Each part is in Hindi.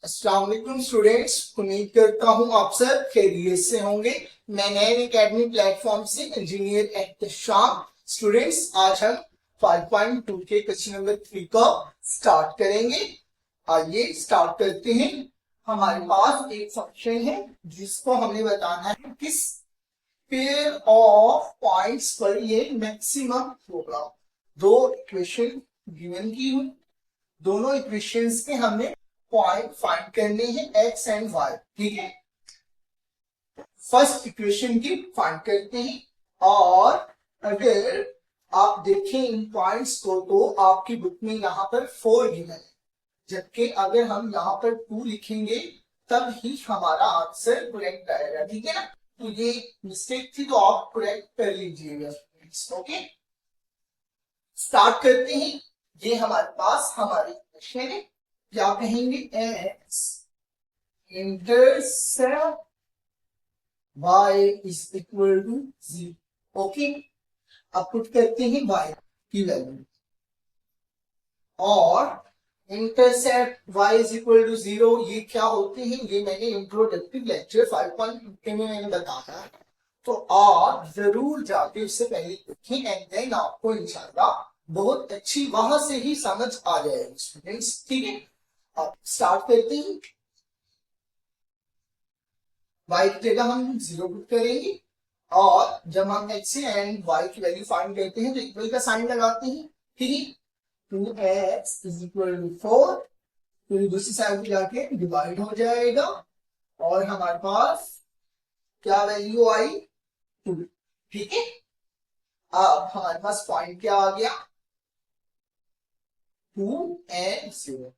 अस्सलाम वालेकुम स्टूडेंट्स, उम्मीद करता हूँ आप सब खैरियत से होंगे। मैं नए एकेडमी प्लेटफॉर्म से इंजीनियर एहतशाम। स्टूडेंट्स, आज हम 5.2 के क्वेश्चन नंबर 3 का स्टार्ट करेंगे। आइए स्टार्ट करते हैं। हमारे पास एक फंक्शन है जिसको हमें बताना है किस पेयर ऑफ पॉइंट्स पर ये मैक्सिमम होगा। दो इक्वेशन गिवन की हुई, दोनों इक्वेशंस के हमने पॉइंट फाइंड करने हैं एक्स एंड वाई। ठीक है, फर्स्ट इक्वेशन की फाइंड करते हैं। और अगर आप देखें इन पॉइंट्स को तो आपकी बुक में यहाँ पर 4 गिवन है, जबकि अगर हम यहाँ पर 2 लिखेंगे तब ही हमारा आंसर करेक्ट आएगा। ठीक है ना, तो ये मिस्टेक थी, तो आप करेक्ट कर लीजिएगा। ओके, स्टार्ट करते हैं। ये हमारे पास हमारी इक्वेशन है, क्या कहेंगे, x intercept y is equal to 0। Okay, अब पुट करते हैं y की वैल्यू और intercept y is equal to 0। ये क्या होते हैं, ये मैंने इंट्रोडक्टिव लेक्चर 5.2 में मैंने बताया, तो आप जरूर जाके उससे पहले देखें एंड देन आपको इंशाल्लाह बहुत अच्छी वहां से ही समझ आ जाएगी स्टूडेंट्स। ठीक है, अब स्टार्ट करते हैं। y की जगह हम 0 पुट करेंगे और जब हम x एंड y की वैल्यू फाइंड करते हैं तो इक्वल का साइन लगाते हैं। ठीक है, 2x इज इक्वल टू 4, तो दूसरी साइड पे जाके डिवाइड हो जाएगा और हमारे पास क्या वैल्यू आई, 2। ठीक है, अब हमारे पास पॉइंट क्या आ गया, 2 एंड 0।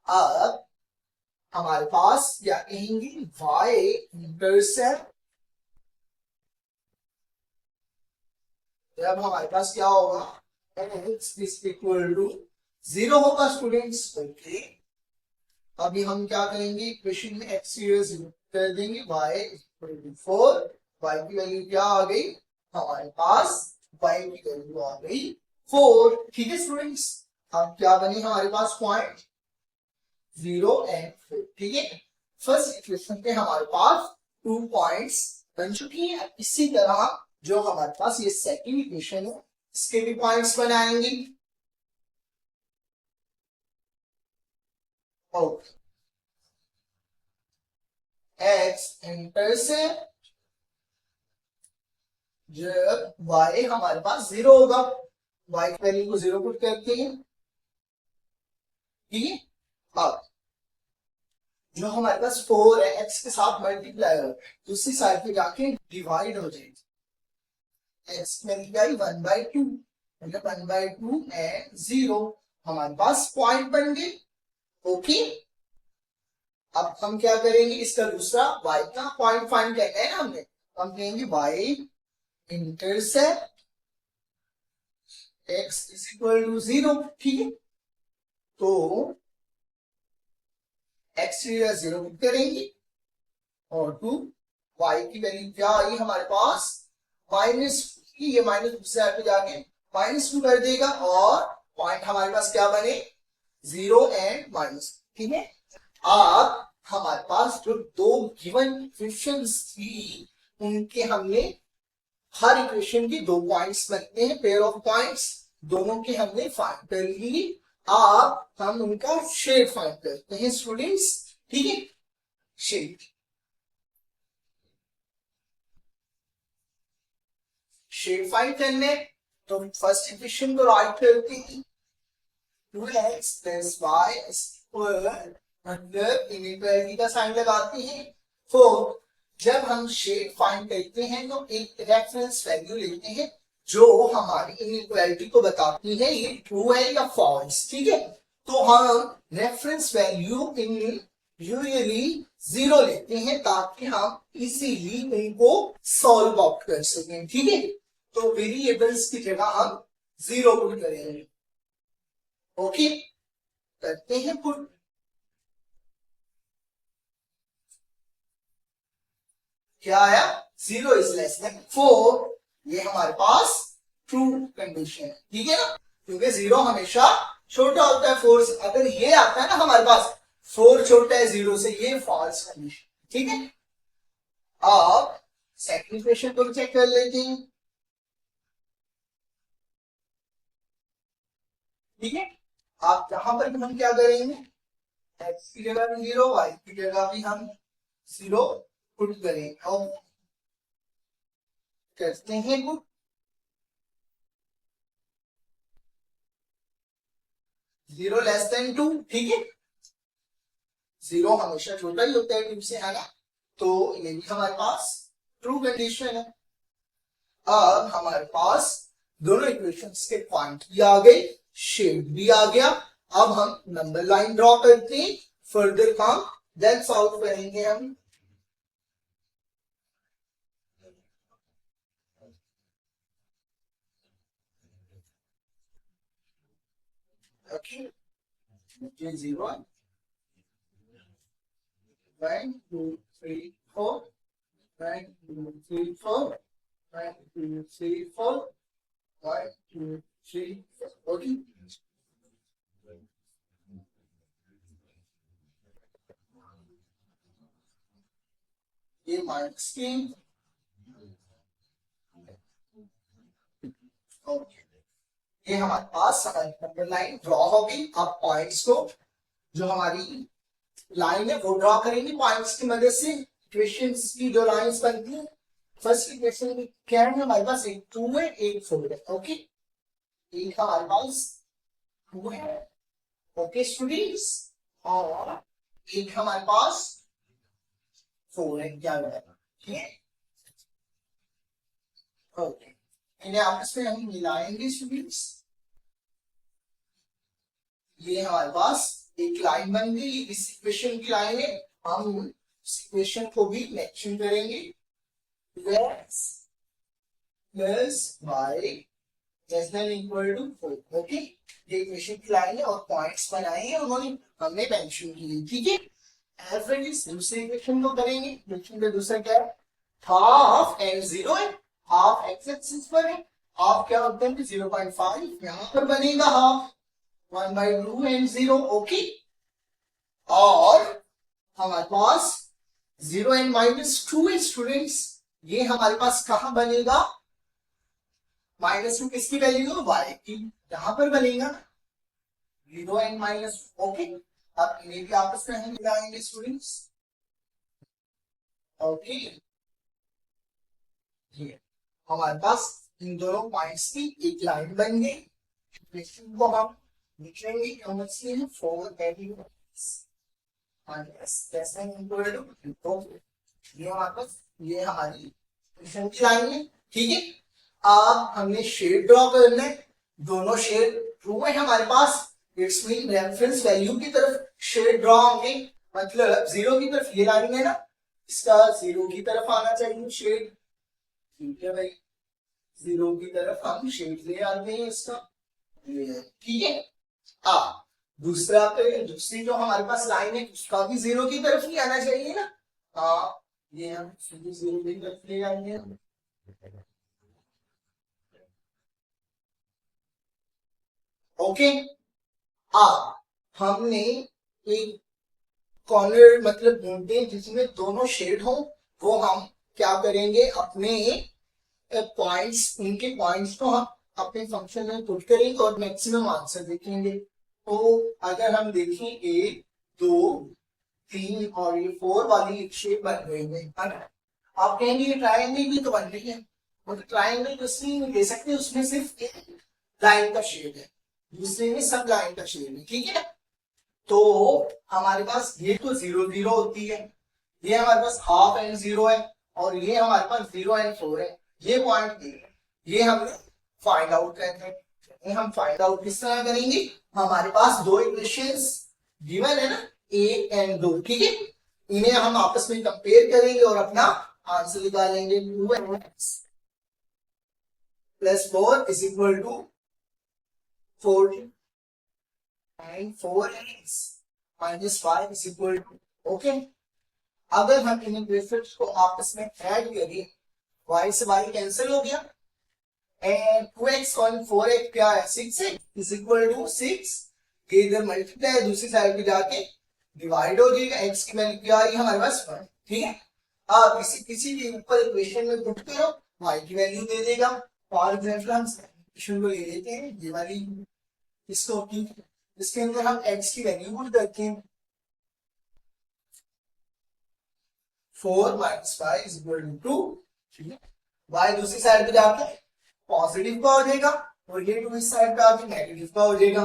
अब हमारे पास क्या कहेंगे, y इंटरसेप्ट, जब हमारे पास क्या होगा, x इज इक्वल टू 0 होगा स्टूडेंट्स। ओके, अभी हम क्या करेंगे, इक्वेशन में x की वैल्यू 0 कर देंगे, y इक्वल टू 4। y की वैल्यू क्या आ गई, हमारे पास y की वैल्यू आ गई 4। ठीक है स्टूडेंट्स, अब क्या बने हमारे पास पॉइंट 0 एंड 4। ठीक है, फर्स्ट इक्वेशन पे हमारे पास 2 पॉइंट्स बन चुकी है। इसी तरह जो हमारे पास ये सेकंड इक्वेशन है, इसके भी पॉइंट्स बनाएंगे। ओके, एक्स इंटरसेप्ट, जब y हमारे पास 0 होगा, y की वैल्यू को 0 पुट करते हैं। ठीक है, अब जो हमारे पास 4 है x के साथ मल्टीप्लाई हो, दूसरी साइड पे जाके डिवाइड हो जाएगी। x मल्टीप्लाई 1/2, मतलब 1/2 एंड 0, हमारे पास पॉइंट बन गए। ओके, अब हम क्या करेंगे, इसका दूसरा y का पॉइंट फाइंड करना है ना हमने, हम कहेंगे y intercept x is equal to 0। ठीक है, तो x की जगह 0 पुट करेंगे और 2, y की वैल्यू क्या आई हमारे पास, माइनस, ये माइनस दूसरे साइड पे जाके -2 कर देगा और पॉइंट हमारे पास क्या बने, 0 एंड -। ठीक है, अब हमारे पास जो दो गिवन इक्वेशंस थी उनके हमने हर इक्वेशन की 2 पॉइंट्स बनते हैं, पेयर ऑफ पॉइंट्स, दोनों के हमने फाइंड कर ली। अब हम उनका शेड फाइंड करते हैं स्टूडेंट्स। ठीक है, शेड फाइंड करने तो फर्स्ट इक्वेशन को राइट करते हैं, 2x प्लस y स्क्वायर, मतलब इनइक्वालिटी का साइन लगाते हैं। 4, जब हम शेड फाइंड करते हैं तो एक रेफरेंस वैल्यू लेते हैं जो हमारी इनइक्वालिटी को बताती है ये ट्रू है या फॉल्स। ठीक है, तो हम रेफरेंस वैल्यू इन यूजुअली 0 लेते हैं ताकि हम इजीली उनको सॉल्व आउट कर सकें। ठीक है, तो वेरिएबल्स की जगह हम 0 पुट करेंगे। ओके, करते हैं पुट, क्या आया, 0 इज लेस देन 4, ये हमारे पास ट्रू कंडीशन है। ठीक है ना, क्योंकि 0 हमेशा छोटा होता है 4 से। अगर ये आता है ना हमारे पास 4 छोटा है 0 से, ये फॉल्स कंडीशन, ठीक है। अब सेकंड क्वेश्चन को चेक कर लेते हैं, ठीक है। आप यहां पर हम क्या करेंगे, x की जगह भी 0, y की जगह भी हम 0 पुट करेंगे और करते हैं पुट। 0 लेस देन 2, ठीक है। 0 हमेशा छोटा ही होता है 2 से, है ना। तो ये भी हमारे पास ट्रू कंडीशन है। अब हमारे पास दोनों इक्वेशंस के पॉइंट भी आ गए, शेड भी आ गया। अब हम नंबर लाइन ड्रॉ करते हैं, फर्दर काम देन सॉल्व करेंगे हम। Okay, 0 1 2 3 4 1 2 3 4 1 2 3 4 1 2 3 4, okay. ये माइनस की, ओके, ये हमारे पास नंबर लाइन ड्रॉ होगी। अब पॉइंट्स को, जो हमारी लाइन है वो ड्रॉ करेंगे पॉइंट्स की मदद से। इक्वेशंस की जो लाइंस बनती है, फर्स्ट इक्वेशन में क्या है हमारे पास, एक 2 है एक 4 है, ओके। एक हमारे पास 2 है, ओके स्टूडेंट्स, और एक हमारे पास 4 है, क्या है, ठीक है, ओके। इन्हें आपस में हम मिलाएंगे स्टूडेंट्स। ये हमारे पास एक लाइन बन गई, इस इक्वेशन की लाइन है। हम इस इक्वेशन को भी मेंशन करेंगे, x plus y less than equal to 4, okay. ये इक्वेशन की लाइन है और पॉइंट्स बनाए हैं उन्होंने, हमने मेंशन किए, ठीक है। ऐसे ही दूसरे इक्वेशन को करेंगे। इक्वेशन का दूसरा क्या है, हाफ एंड 0 है, हाफ एक्स एक्सिस पर है, हाफ क्या होता है 0.5, यहां पर बनेगा हाफ 1/2 एंड 0, ओके। और हमारे पास 0 एंड -2 है स्टूडेंट्स, ये हमारे पास कहां बनेगा, -2 किसकी वैल्यू, y की, यहां पर बनेगा 0 एंड माइनस, ओके। अब इन्हें भी आपस में हम मिलाएंगे स्टूडेंट्स, ओके। ये हमारे पास इन दोनों पॉइंट्स की एक लाइन बन गई। इक्वेशन को हम लिखेंगे, हम इसलिए 4 ये हमारे पास, ये हमारी इक्वेशन की लाइन है, ठीक है। अब हमने शेड ड्रॉ करना है, दोनों शेड ट्रू है हमारे पास, इट्स मीन रेफरेंस वैल्यू की तरफ शेड ड्रॉ होंगे, मतलब 0 की तरफ ये लाइन है ना, इसका 0 की तरफ आना चाहिए शेड, ठीक है भाई। 0 की तरफ हम शेड ले आते हैं इसका, ठीक है। दूसरा पे, दूसरी जो हमारे पास लाइन है उसका भी 0 की तरफ ही आना चाहिए ना, ये हम 0 की तरफ ले आएंगे, ओके। हमने एक कॉर्नर मतलब ढूंढते हैं जिसमें दोनों शेड हो, वो हम क्या करेंगे, अपने पॉइंट्स, उनके पॉइंट्स को हम अपने फंक्शन में पुट करेंगे और मैक्सिमम आंसर देखेंगे। तो अगर हम देखें 1 2 3 और ये 4 वाली एक शेप बन गई है ना, आप कहेंगे ट्रायंगल भी तो बन रही है, मतलब ट्रायंगल तो इसलिए दे सकते, उसमें सिर्फ एक लाइन का शेड है, दूसरे में सब लाइन का शेड है, ठीक है। तो हमारे पास ये तो 0 0 होती है, ये हमारे पास हाफ एंड 0 है, और ये हमारे पास 0 एंड 4 है, ये पॉइंट ये हम फाइंड आउट करते हैं। हम फाइंड आउट किस तरह करेंगे, हमारे पास दो इक्वेशंस गिवन है ना, ए एंड 2, ठीक है। इन्हें हम आपस में कंपेयर करेंगे और अपना आंसर निकालेंगे। 2x plus 4 is equal to 40 and 4x minus 5 is equal to, okay. अगर हम इन इक्वेशंस को आपस में ऐड करें, y से y कैंसिल हो गया, एंड 2x on 4x क्या है 6x इज इक्वल टू 6, ये इधर मल्टीप्लाई है दूसरी साइड पे जाके डिवाइड हो जाएगा, x की वैल्यू क्या आ रही है हमारे पास 1, ठीक है। आप किसी भी ऊपर इक्वेशन में पुट करो y की वैल्यू दे देगा। फॉर एग्जांपल हम इक्वेशन को ले लेते हैं ये वाली इसको की, इसके अंदर हम x की वैल्यू पुट करते हैं 4 minus 5 is equal to 2, ठीक है। y दूसरी साइड पे जाके पॉजिटिव का हो जाएगा और ये 2 इस साइड पे आके नेगेटिव का हो जाएगा,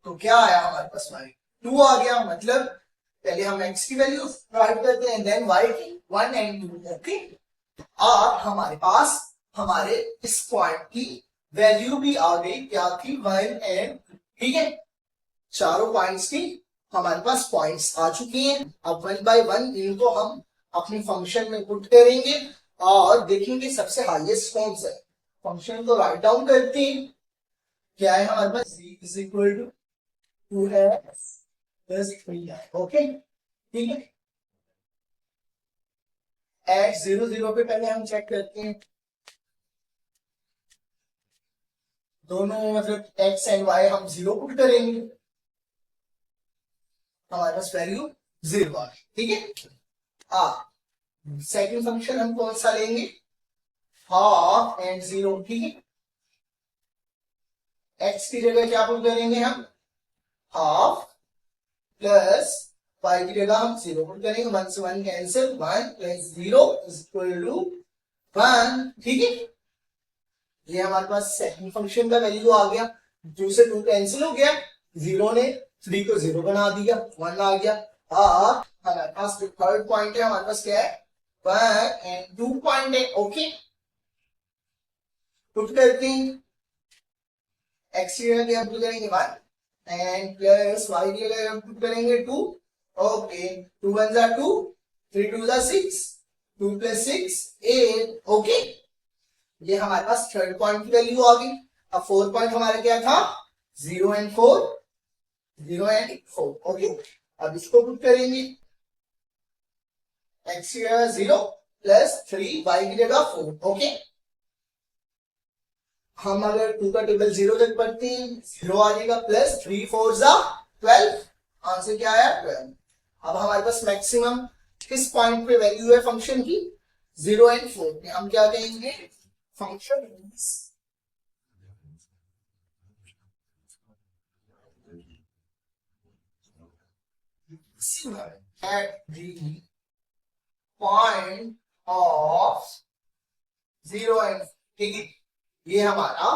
तो क्या आया हमारे पास y 2 आ गया। मतलब पहले हम x की वैल्यू राइट करते हैं देन y की 1 and 2, ओके। और हमारे पास हमारे इस पॉइंट की वैल्यू भी आ गई क्या थी 1 and 2, ठीक है। चारों पॉइंट्स की हमारे पास पॉइंट्स आ चुकी हैं। अब 1 by 1 इनको हम अपने फंक्शन में पुट करेंगे और देखेंगे सबसे हाईएस्ट कौन सा है। फंक्शन को राइट डाउन करते हैं, क्या है हमारे पास z is equal to 2x plus 3y, okay, ठीक है। x 0 0 पे पहले हम चेक करते हैं दोनों, मतलब x एंड y हम 0 पुट करेंगे, हमारे पास वैल्यू 0 आ, ठीक है। सेकंड फंक्शन हम कौन सा लेंगे हाफ एंड 0, ठीक है। x की जगह क्या पुट करेंगे हम हाफ प्लस y की जगह हम 0 पुट करेंगे, 1 से 1 cancel, 1 plus 0 is equal to 1, ठीक है। ये हमारे पास सेकंड फंक्शन का वैल्यू आ गया, 2 से 2 कैंसिल हो गया, 0 ने 3 को 0 बना दिया, 1 आ गया। और हमारे पास जो थर्ड पॉइंट है हमारे पास क्या है 1 and 2 पॉइंट है, ओके। पुट करते हैं x की जगह क्या पुट करेंगे 1 एंड प्लस y की जगह पुट करेंगे 2, ओके। 2 1 जा 2, 3 2 जा 6, 2 प्लस 6 8, ओके। ये हमारे पास थर्ड पॉइंट की वैल्यू आ गई। अब फोर्थ पॉइंट हमारा क्या था 0 and 4, 0 and 4, ओके। अब इसको पुट करेंगे x की जगह 0 प्लस 3 y की जगह 4, ओके। हम अगर 2 का टेबल 0 तक पढ़ते हैं 0 आ जाएगा, प्लस 3 4 जा 12, आंसर क्या आया 12। अब हमारे पास मैक्सिमम किस पॉइंट पे वैल्यू है फंक्शन की 0 and 4 पे, हम क्या कहेंगे function at the point of 0 and, ठीक है। ये हमारा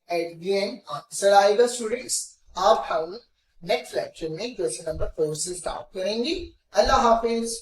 एट द एंड आंसर आएगा स्टूडेंट्स। अब हम नेक्स्ट लेक्चर में क्वेश्चन नंबर 4 से स्टार्ट करेंगे। अल्लाह हाफिज।